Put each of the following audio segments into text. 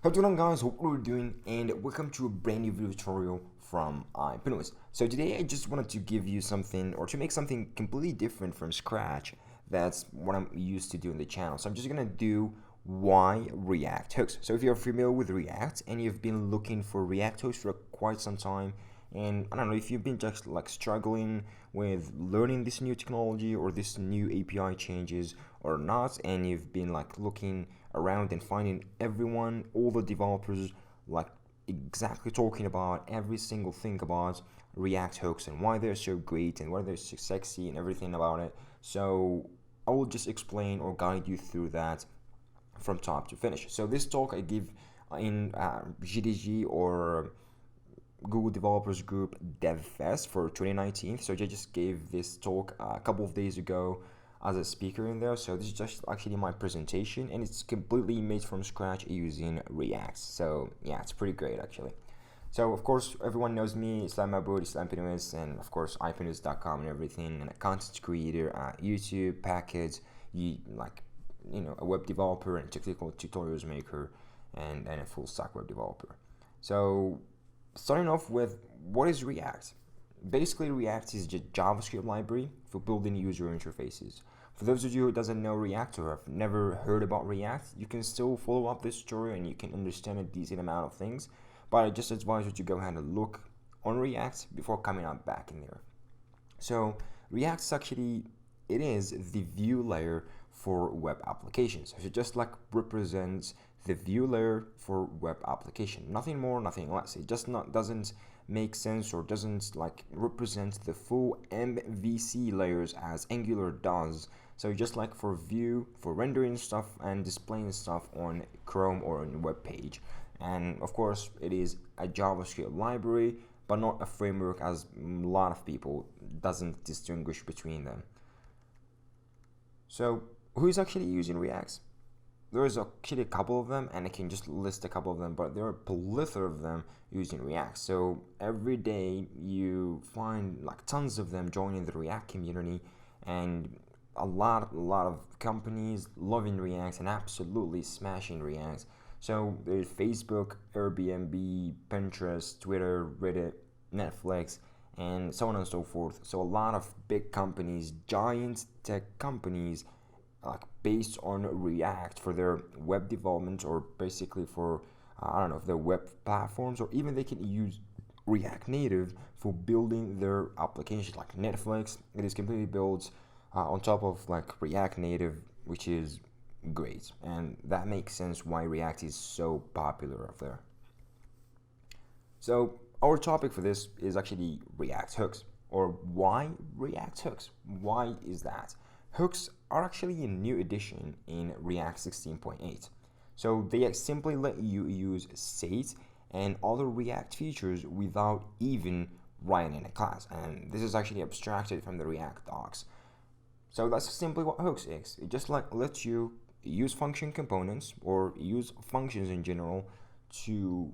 How's it going, guys? Hope you're doing, and welcome to a brand new video tutorial from Untitled. So today I just wanted to give you something, or to make something completely different from scratch. That's what I'm used to do on the channel. So I'm just gonna do why React hooks. So if you're familiar with React and you've been looking for React hooks for quite some time, and I don't know if you've been just like struggling with learning this new technology or this new API changes or not, and you've been like looking around and finding everyone, all the developers, like exactly talking about every single thing about React hooks and why they're so great and why they're so sexy and everything about it. So I will just explain or guide you through that from top to finish. So this talk I give in GDG, or Google Developers Group DevFest for 2019. So I just gave this talk a couple of days ago as a speaker in there. So this is just actually my presentation, and it's completely made from scratch using React. So yeah, it's pretty great actually. So of course everyone knows me, Islam Mabud, Islam Pinouis, and of course ipinouis.com and everything, and a content creator, YouTube package, a web developer and technical tutorials maker, and a full stack web developer. So starting off with, what is React? Basically, React is just JavaScript library for building user interfaces. For those of you who doesn't know React or have never heard about React, you can still follow up this tutorial and you can understand a decent amount of things. But I just advise you to go ahead and look on React before coming out back in there. So React is actually, it is the view layer for web applications. So it just like represents the view layer for web application. Nothing more, nothing less. It just doesn't make sense or doesn't like represent the full MVC layers as Angular does. So just like for view, for rendering stuff and displaying stuff on Chrome or on a web page. And of course it is a JavaScript library, but not a framework, as a lot of people doesn't distinguish between them. So who is actually using React? There is actually a couple of them, and I can just list a couple of them, but there are a plethora of them using React. So every day you find like tons of them joining the React community, and a lot of companies loving React and absolutely smashing React. So there's Facebook, Airbnb, Pinterest, Twitter, Reddit, Netflix, and so on and so forth. So a lot of big companies, giant tech companies, like based on React for their web development, or basically for their web platforms, or even they can use React Native for building their applications. Like Netflix, it is completely built on top of like React Native, which is great, and that makes sense why React is so popular up there. So our topic for this is actually React hooks, or why React hooks. Why is that? Hooks are actually a new addition in React 16.8. So they simply let you use state and other React features without even writing a class. And this is actually abstracted from the React docs. So that's simply what hooks is. It just like lets you use function components or use functions in general to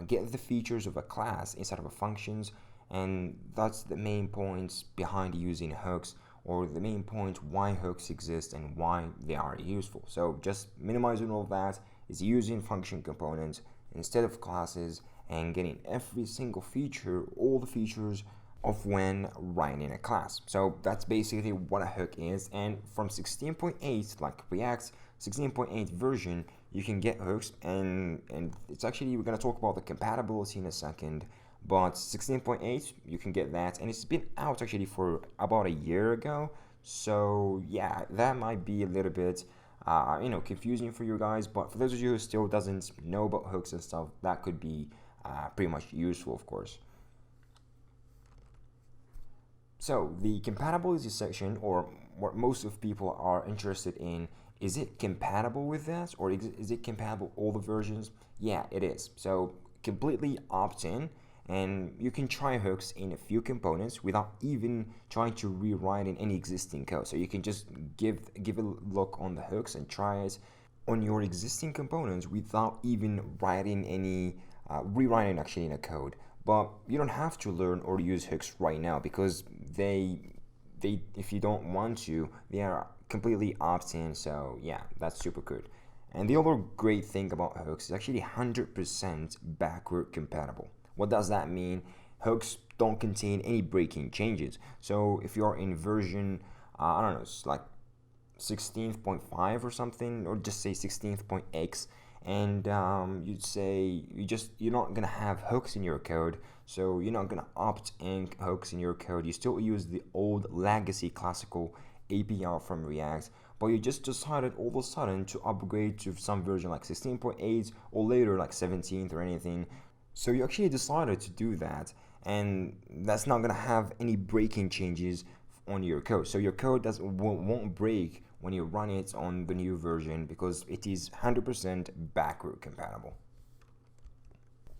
get the features of a class inside of a functions. And that's the main points behind using hooks, or the main point why hooks exist and why they are useful. So just minimizing all of that is using function components instead of classes and getting every single feature, all the features of when writing a class. So that's basically what a hook is. And from 16.8, like React's 16.8 version, you can get hooks, and it's actually, we're going to talk about the compatibility in a second, but 16.8 you can get that, and it's been out actually for about a year ago. So yeah, that might be a little bit confusing for you guys, but for those of you who still doesn't know about hooks and stuff, that could be pretty much useful, of course. So the compatibility section, or what most of people are interested in, is it compatible with that, or is it compatible all the versions? Yeah, it is. So completely opt-in, and you can try hooks in a few components without even trying to rewrite in any existing code. So you can just give a look on the hooks and try it on your existing components without even writing any rewriting actually in a code. But you don't have to learn or use hooks right now, because they if you don't want to, they are completely opt-in. So yeah, that's super good. And the other great thing about hooks is actually 100% backward compatible. What does that mean? Hooks don't contain any breaking changes. So if you're in version, I don't know, it's like 16.5 or something, or just say 16.x, and you'd say you're not gonna have hooks in your code, so you're not gonna opt in hooks in your code. You still use the old legacy classical API from React, but you just decided all of a sudden to upgrade to some version like 16.8 or later like 17th or anything. So you actually decided to do that, and that's not gonna have any breaking changes on your code. So your code won't break when you run it on the new version because it is 100% backward compatible.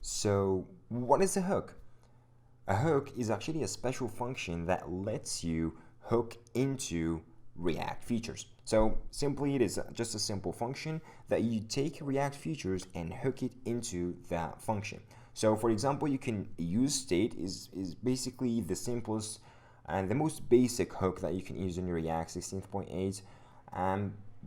So what is a hook? A hook is actually a special function that lets you hook into React features. So simply it is just a simple function that you take React features and hook it into that function. So for example, you can useState is basically the simplest and the most basic hook that you can use in React 16.8.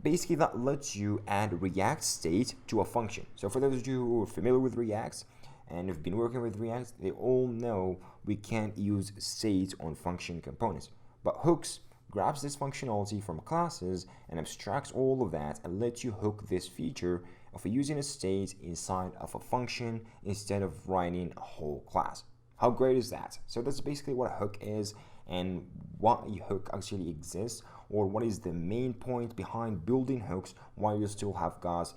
Basically that lets you add React state to a function. So for those of you who are familiar with React and have been working with React, they all know we can't use state on function components. But hooks grabs this functionality from classes and abstracts all of that and lets you hook this feature of using a state inside of a function instead of writing a whole class. How great is that? So that's basically what a hook is and why a hook actually exists, or what is the main point behind building hooks while you still have got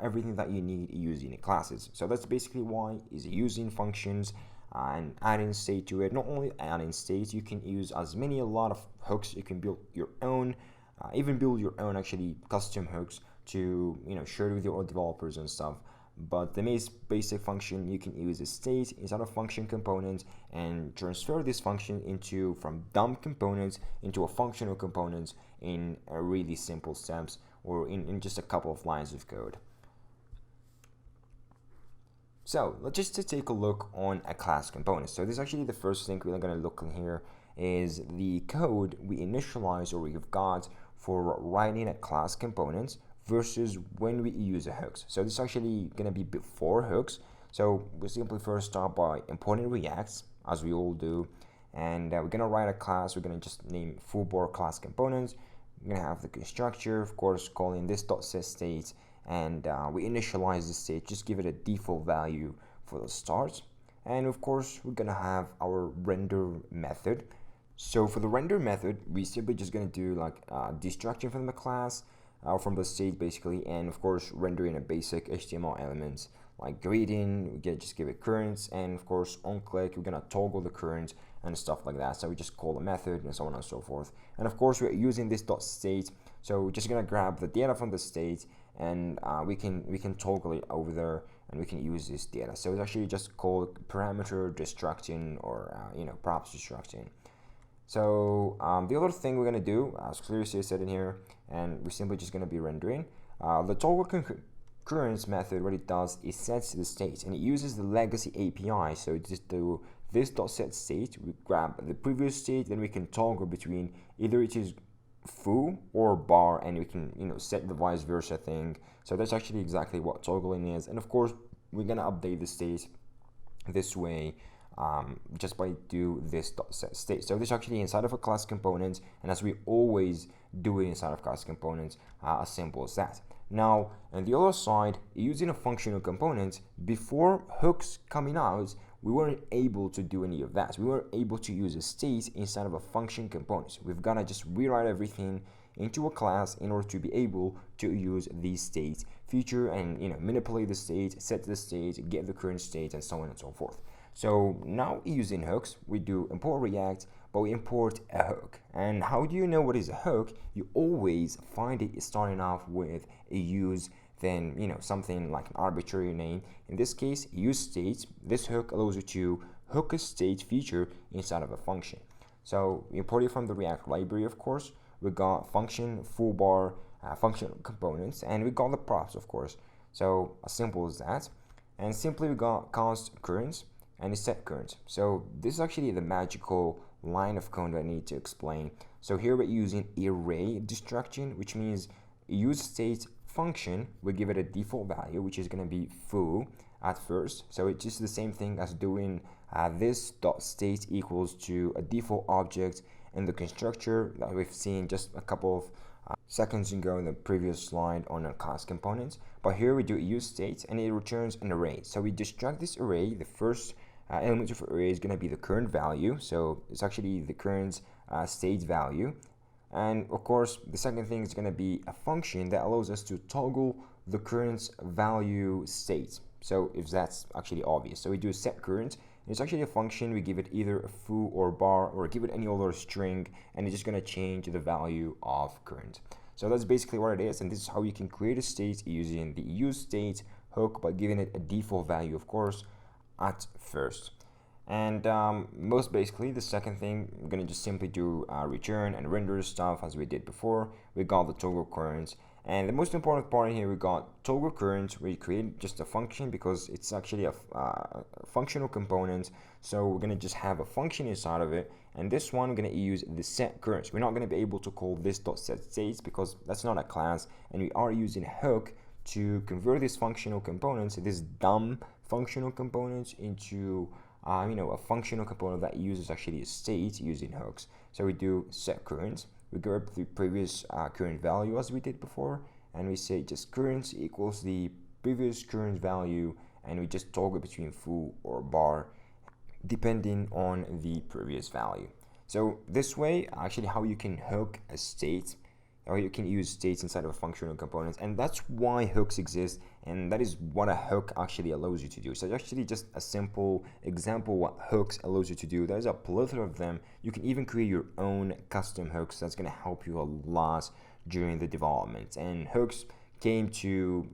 everything that you need using classes. So that's basically why is using functions and adding state to it. Not only adding state, you can use a lot of hooks. You can build your own, even build your own actually custom hooks to share with your developers and stuff. But the most basic function you can use is state inside of function component and transfer this function from dumb components into a functional component in a really simple steps or in just a couple of lines of code. So let's just take a look on a class component. So this is actually the first thing we're going to look in here is the code we initialize or we've got for writing a class component versus when we use a hooks. So this is actually going to be before hooks. So we simply first start by importing React, as we all do, and we're going to write a class. We're going to just name fullbar class components. We're going to have the constructor, of course, calling this .setState, and we initialize the state, just give it a default value for the start. And of course, we're going to have our render method. So for the render method, we simply just going to do like destructing from the class, from the state basically, and of course rendering a basic HTML elements like greeting. We just give it currents, and of course on click we're gonna toggle the current and stuff like that. So we just call a method and so on and so forth. And of course we're using this .state, so we're just gonna grab the data from the state and we can toggle it over there and we can use this data. So it's actually just called parameter destructing or props destructing. So the other thing we're going to do, as clearly said in here, and we're simply just going to be rendering, the toggle concurrence method, what it does is sets the state, and it uses the legacy API. So just do this .setState, we grab the previous state, then we can toggle between either it is foo or bar, and we can set the vice versa thing. So that's actually exactly what toggling is. And of course, we're going to update the state this way. Just by do this .setState. So this is actually inside of a class component, and as we always do it inside of class components, as simple as that. Now, on the other side, using a functional component, before hooks coming out, we weren't able to do any of that. We weren't able to use a state inside of a function component. We've got to just rewrite everything into a class in order to be able to use the state feature and manipulate the state, set the state, get the current state, and so on and so forth. So now using hooks, we do import React, but we import a hook. And how do you know what is a hook? You always find it starting off with a use, then something like an arbitrary name. In this case, useState. This hook allows you to hook a state feature inside of a function. So we import it from the React library, of course. We got function, fullbar, function components, and we got the props, of course. So as simple as that. And simply we got const current and it's setCurrent. So this is actually the magical line of code that I need to explain. So here we're using array destruction, which means useState function, we give it a default value, which is going to be foo at first. So it's just the same thing as doing this dot state equals to a default object in the constructor that we've seen just a couple of seconds ago in the previous slide on a class components. But here we do useState and it returns an array. So we destruct this array. The first element of array is going to be the current value. So it's actually the current state value. And of course, the second thing is going to be a function that allows us to toggle the current value state. So if that's actually obvious, so we do setCurrent. It's actually a function. We give it either a foo or bar, or give it any other string, and it's just going to change the value of current. So that's basically what it is, and this is how you can create a state using the useState hook by giving it a default value, of course, at first. And most basically, the second thing, we're going to just simply do return and render stuff as we did before. We got the toggle current. And the most important part here, we got toggle current. We create just a function because it's actually a functional component. So we're going to just have a function inside of it. And this one, we're going to use the setCurrent. We're not going to be able to call this .setState because that's not a class. And we are using hook to convert these functional components, this dumb functional components, into a functional component that uses actually a state using hooks. So we do setCurrent. We grab the previous current value as we did before, and we say just current equals the previous current value, and we just toggle between foo or bar depending on the previous value. So this way, actually, how you can hook a state, or you can use states inside of a functional component, and that's why hooks exist, and that is what a hook actually allows you to do. So it's actually just a simple example what hooks allows you to do. There's a plethora of them. You can even create your own custom hooks. That's going to help you a lot during the development. And hooks came to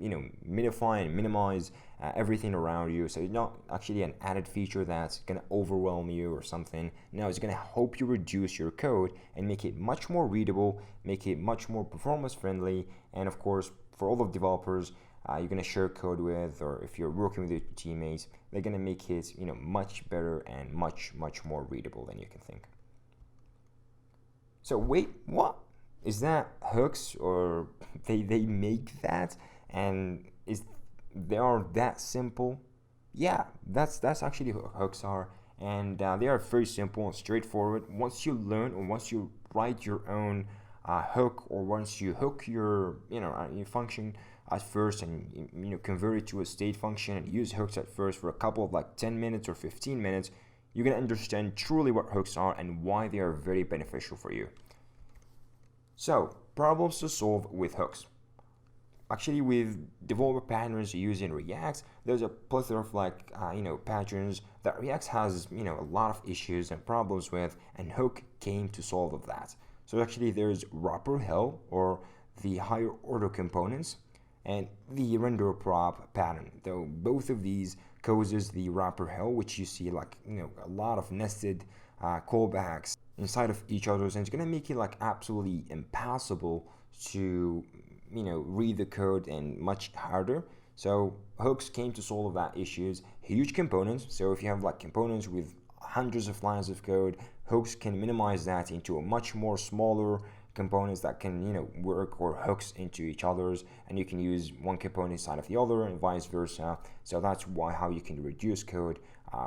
minify and minimize everything around you. So it's not actually an added feature that's going to overwhelm you or something. No, it's going to help you reduce your code and make it much more readable, make it much more performance friendly, and of course for all of developers you're going to share code with, or if you're working with your teammates, they're going to make it much better and much more readable than you can think. So wait, what? Is that hooks, or they make that, and they are that simple? Yeah, that's actually what hooks are, and they are very simple and straightforward. Once you learn, or once you write your own hook, or once you hook your your function at first and convert it to a state function and use hooks at first for a couple of like 10 minutes or 15 minutes, you're gonna understand truly what hooks are and why they are very beneficial for you. So, problems to solve with hooks. Actually, with developer patterns using React, there's a plethora of patterns that React has a lot of issues and problems with, and hook came to solve of that. So actually, there's wrapper hell, or the higher order components, and the render prop pattern. Though both of these causes the wrapper hell, which you see a lot of nested callbacks inside of each other, and it's gonna make it absolutely impossible to read the code, and much harder. So hooks came to solve that issues. Huge components. So if you have components with hundreds of lines of code, hooks can minimize that into a much more smaller components that can work, or hooks into each other's, and you can use one component inside of the other and vice versa. So that's how you can reduce code,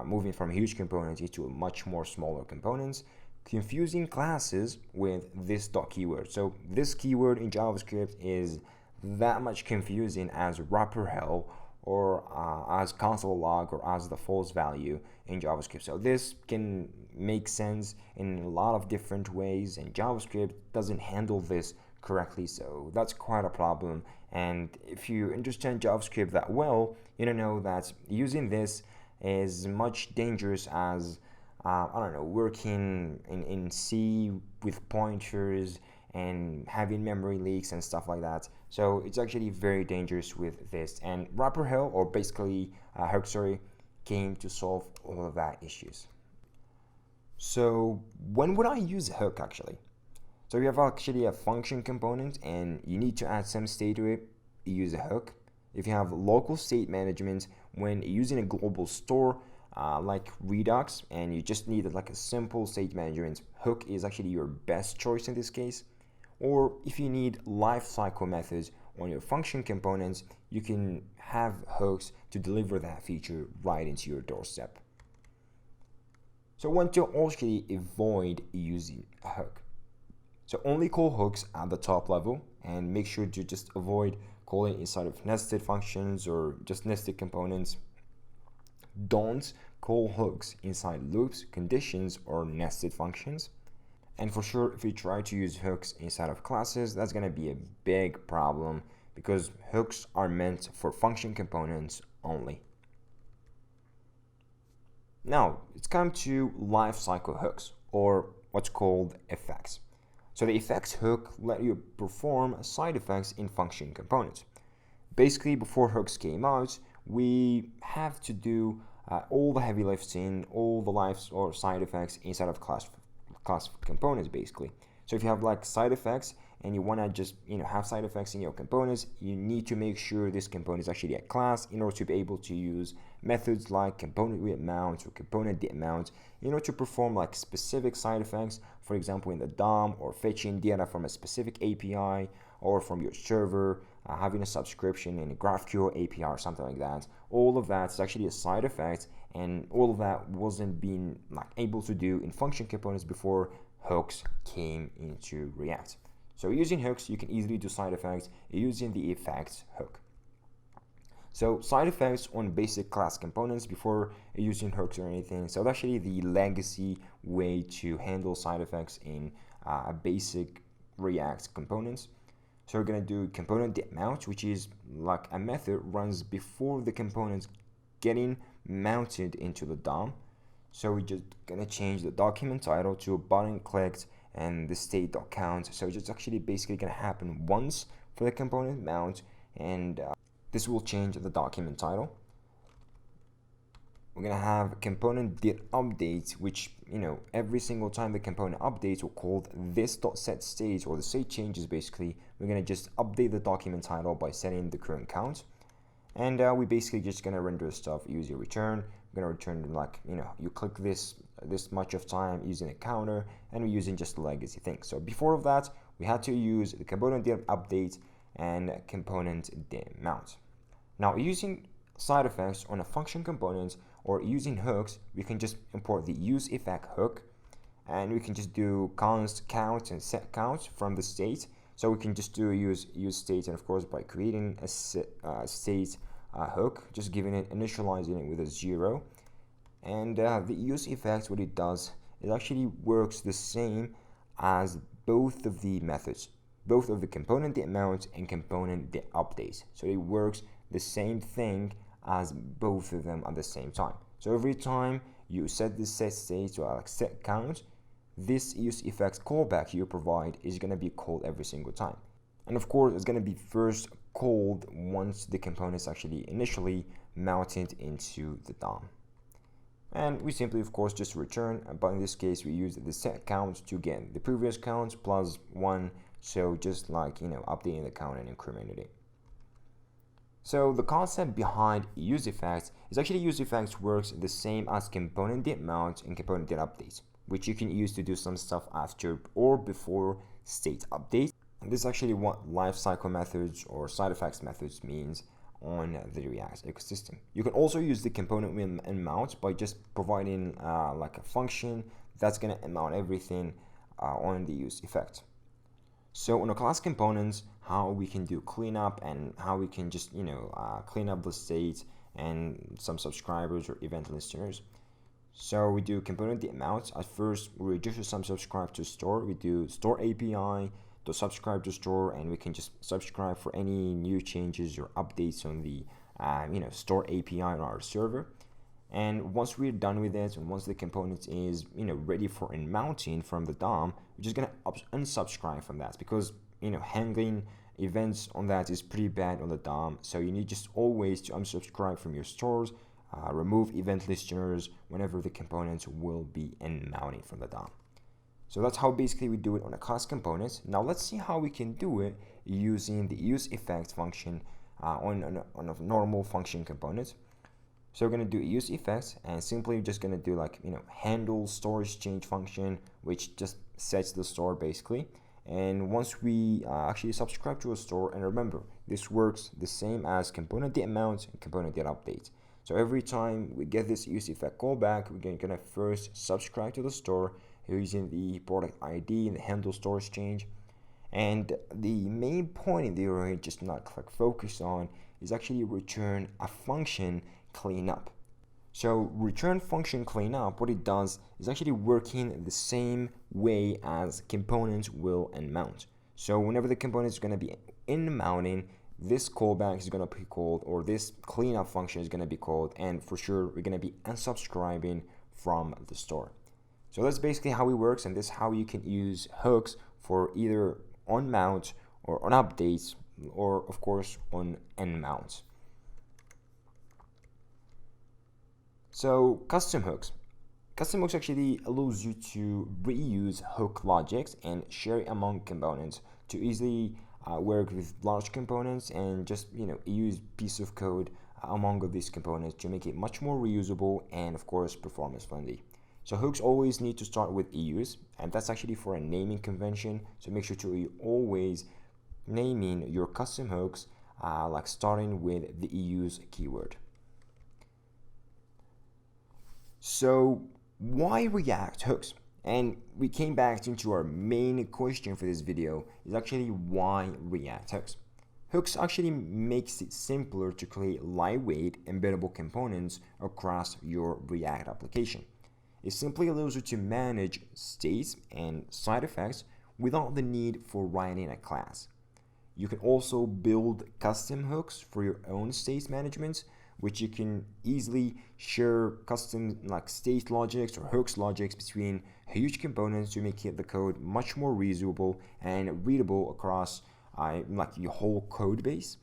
moving from huge components into a much more smaller components. Confusing classes with this keyword. So this keyword in JavaScript is that much confusing as wrapper hell, or as console log, or as the false value in JavaScript. So this can make sense in a lot of different ways, and JavaScript doesn't handle this correctly, so that's quite a problem. And if you understand JavaScript that well, you know that using this is much dangerous as working in C with pointers and having memory leaks and stuff like that. So it's actually very dangerous with this. And wrapper hell, or basically hook, came to solve all of that issues. So when would I use a hook actually? So you have actually a function component and you need to add some state to it, you use a hook. If you have local state management when using a global store, like Redux, and you just need a simple state management, hook is actually your best choice in this case. Or if you need lifecycle methods, on your function components, you can have hooks to deliver that feature right into your doorstep. So I want to actually avoid using a hook. So only call hooks at the top level, and make sure to just avoid calling inside of nested functions or just nested components. Don't call hooks inside loops, conditions, or nested functions. And for sure, if you try to use hooks inside of classes, that's going to be a big problem because hooks are meant for function components only. Now, it's come to lifecycle hooks, or what's called effects. So the effects hook let you perform side effects in function components. Basically, before hooks came out, we have to do all the heavy lifting, all the lives or side effects inside of class components, basically. So if you have like side effects and you want to just have side effects in your components, you need to make sure this component is actually a class in order to be able to use methods like component with mount or component did mount in order to perform like specific side effects, for example in the DOM, or fetching data from a specific API or from your server, having a subscription in a GraphQL API or something like that. All of that is actually a side effect, and all of that wasn't being able to do in function components before hooks came into React. So using hooks, you can easily do side effects using the effects hook. So side effects on basic class components before using hooks or anything. So that's actually the legacy way to handle side effects in a basic React components. So we're going to do component did mount, which is like a method runs before the components getting mounted into the DOM. So we're just going to change the document title to a button clicked and the state.count. So it's actually basically going to happen once for the component mount, and this will change the document title. We're going to have component did update, which every single time the component updates, we'll call this.setState, or the state changes. Basically, we're going to just update the document title by setting the current count, and we basically just going to render stuff using return. We're going to return you click this much of time using a counter, and we're using just the legacy thing. So before of that, we had to use the component did update and component did mount. Now using side effects on a function component or using hooks, we can just import the useEffect hook, and we can just do const count and set count from the state. So we can just do useState, and of course by creating a state hook, just giving it, initializing it with a 0. And the useEffect, what it does, it actually works the same as both of the methods, both of the component did mount and component did update. So it works the same thing as both of them at the same time. So every time you set the set state or set count, this useEffect callback you provide is going to be called every single time. And of course, it's going to be first called once the component is actually initially mounted into the DOM. And we simply, of course, just return, but in this case, we use the set count to get the previous count plus 1. So just updating the count and incrementing it. So the concept behind useEffect is actually useEffect works the same as component did mount and component did update, which you can use to do some stuff after or before state update. And this is actually what lifecycle methods or side effects methods means on the React ecosystem. You can also use the component with unmount by just providing a function that's going to mount everything on the useEffect. So on a class components, how we can do cleanup and how we can just clean up the state and some subscribers or event listeners. So we do component did mount. At first, we register some subscribe to store. We do store API to subscribe to store, and we can just subscribe for any new changes or updates on the store API on our server. And once we're done with it, and once the component is ready for unmounting from the DOM, we're just gonna unsubscribe from that, because handling events on that is pretty bad on the DOM. So you need just always to unsubscribe from your stores, remove event listeners whenever the components will be unmounting from the DOM. So that's how basically we do it on a class component. Now let's see how we can do it using the useEffect function on a normal function component. So we're going to do useEffect, and simply just going to do handle storage change function, which just sets the store basically. And once we actually subscribe to a store, and remember, this works the same as component.mount and component.update. So every time we get this useEffect callback, we're gonna first subscribe to the store using the product ID and the handle storage change. And the main point in the array, just not like focus on, is actually return a function cleanup. So return function cleanup, what it does is actually working the same way as components will unmount. So whenever the component is going to be in mounting, this callback is going to be called, or this cleanup function is going to be called, and for sure we're going to be unsubscribing from the store. So that's basically how it works, and this is how you can use hooks for either on mount or on updates, or of course on unmount. So custom hooks. Custom hooks actually allows you to reuse hook logics and share it among components to easily work with large components and just use piece of code among these components to make it much more reusable and of course performance friendly. So hooks always need to start with EUs, and that's actually for a naming convention. So make sure to always naming your custom hooks like starting with the EUs keyword. So why React hooks? And we came back into our main question for this video is actually why React hooks. Hooks actually makes it simpler to create lightweight embeddable components across your React application. It simply allows you to manage states and side effects without the need for writing a class. You can also build custom hooks for your own state management, which you can easily share custom like state logics or hooks logics between huge components to make the code much more reusable and readable across like your whole code base.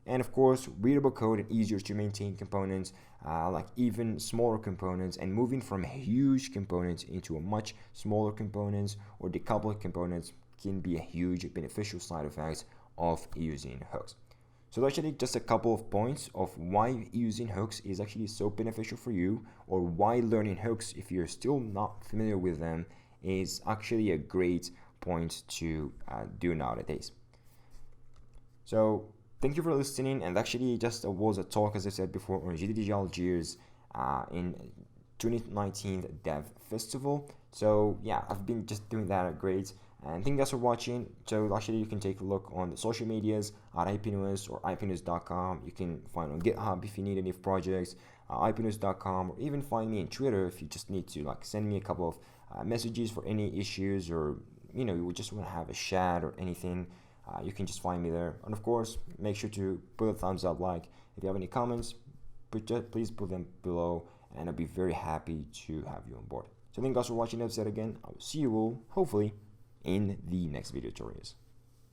And of course, readable code and easier to maintain components, like even smaller components, and moving from huge components into a much smaller components or decoupled components can be a huge beneficial side effect of using hooks. So that's actually just a couple of points of why using hooks is actually so beneficial for you, or why learning hooks, if you're still not familiar with them, is actually a great point to do nowadays. So thank you for listening, and actually just was a talk, as I said before, on GDDG Algiers in 2019 Dev Festival. So yeah, I've been just doing that great. And thank you guys for watching. So actually you can take a look on the social medias at ipnews or ipnews.com. You can find on GitHub if you need any projects, ipnews.com, or even find me on Twitter if you just need to like send me a couple of messages for any issues, or you just want to have a chat or anything. You can just find me there. And of course, make sure to put a thumbs up, like. If you have any comments, please put them below, and I'll be very happy to have you on board. So thank you guys for watching the episode again. I will see you all, hopefully, in the next video tutorials.